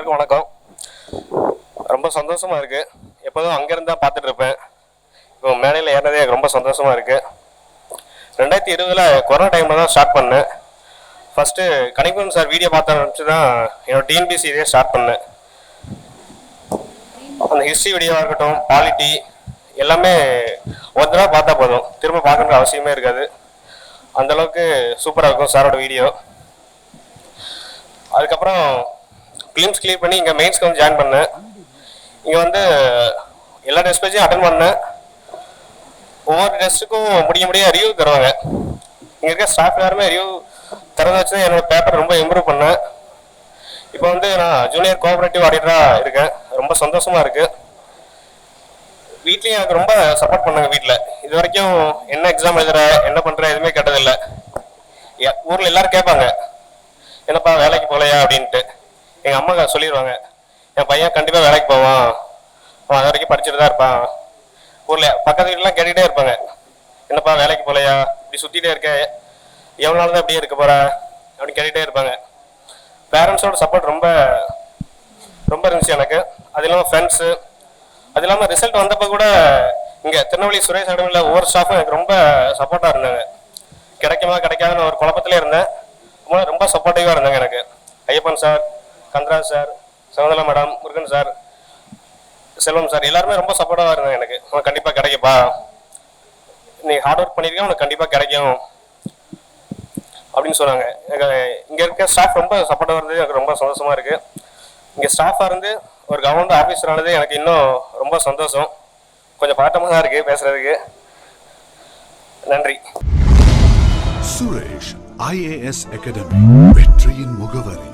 எல்லாருக்கும் வணக்கம். ரொம்ப சந்தோஷமா இருக்கு. எப்போதும் அங்கேருந்து தான் பார்த்துட்டு இருப்பேன். இப்போ மேடையில் ஏறினதே எனக்கு ரொம்ப சந்தோஷமா இருக்கு. 2020 கொரோனா டைமில் தான் ஸ்டார்ட் பண்ணேன். ஃபஸ்ட்டு கணிப்பன் சார் வீடியோ பார்த்த ஆரம்பிச்சு தான் என்னோட டிஎன்பிசி இதே ஸ்டார்ட் பண்ணேன். அந்த ஹிஸ்ட்ரி வீடியோவாக இருக்கட்டும், பாலிட்டி எல்லாமே ஒரு தடவை பார்த்தா போதும், திரும்ப பார்க்கணுன்ற அவசியமே இருக்காது. அந்தளவுக்கு சூப்பராக இருக்கும் சாரோட வீடியோ. அதுக்கப்புறம் ஃபிலிம்ஸ் கிளியர் பண்ணி இங்கே மெயின்ஸ்க்கு வந்து ஜாயின் பண்ணேன். இங்கே வந்து எல்லா டெஸ்ட் பேஜையும் அட்டன் பண்ணேன். ஒவ்வொரு டெஸ்ட்டுக்கும் முடிய ரிவ்யூ தருவாங்க. இங்கே இருக்க ஸ்டாஃப் எல்லாருமே ரிவ்யூ தரதை வச்சு தான் என்னோடய பேப்பர் ரொம்ப இம்ப்ரூவ் பண்ணேன். இப்போ வந்து நான் ஜூனியர் கோஆப்ரேட்டிவ் ஆடிட்டராக இருக்கேன். ரொம்ப சந்தோஷமாக இருக்குது. வீட்லேயும் எனக்கு ரொம்ப சப்போர்ட் பண்ணாங்க. வீட்டில் இது வரைக்கும் என்ன எக்ஸாம் எழுதுற, என்ன பண்ணுற எதுவுமே கேட்டதில்லை. ஊரில் எல்லோரும் கேட்பாங்க, என்னப்பா வேலைக்கு போகலையா அப்படின்ட்டு. எங்கள் அம்மா சொல்லிடுவாங்க, என் பையன் கண்டிப்பாக வேலைக்கு போவான், அவன் அது வரைக்கும் படிச்சுட்டு தான் இருப்பான். ஊரில் பக்கத்து வீட்டுலாம் கேட்டுகிட்டே இருப்பாங்க, என்னப்பா வேலைக்கு போகலையா, இப்படி சுற்றிட்டே இருக்க, எவ்வளோ நாள் தான் இப்படியே இருக்க போகிற அப்படின்னு கேட்டுகிட்டே இருப்பாங்க. பேரண்ட்ஸோட சப்போர்ட் ரொம்ப ரொம்ப இருந்துச்சு எனக்கு. அது இல்லாமல் ஃப்ரெண்ட்ஸு, அது இல்லாமல் ரிசல்ட் வந்தப்போ கூட இங்கே திருநெல்வேலி சுரேஷ் அகாடமியில் ஒவ்வொரு ஸ்டாஃபும் எனக்கு ரொம்ப சப்போர்ட்டாக இருந்தாங்க. கிடைக்குமா கிடைக்காதுன்னு ஒரு குழப்பத்திலே இருந்தேன். ரொம்ப சப்போர்ட்டிவாக இருந்தாங்க எனக்கு. Ayyappan sir, Kandaraj sir, Shakuntala madam, Murugan sir, Selvam sir எல்லாருமே ரொம்ப சப்போர்ட்டாக இருந்தாங்க எனக்கு. உனக்கு கண்டிப்பாக கிடைக்குப்பா, நீ ஹார்ட் ஒர்க் பண்ணியிருக்கேன், உனக்கு கண்டிப்பாக கிடைக்கும் அப்படின்னு சொன்னாங்க. எனக்கு இங்கே இருக்க ஸ்டாஃப் ரொம்ப சப்போர்ட்டாக இருந்தது. எனக்கு ரொம்ப சந்தோஷமாக இருக்குது. இங்கே ஸ்டாஃபாக இருந்து ஒரு கவர்மெண்ட் ஆஃபீஸர் ஆனது எனக்கு இன்னும் ரொம்ப சந்தோஷம். கொஞ்சம் பதட்டமாக தான் இருக்குது பேசுகிறதுக்கு. நன்றி. சுரேஷ் IAS அகாடமி, வெற்றியின் முகவரி.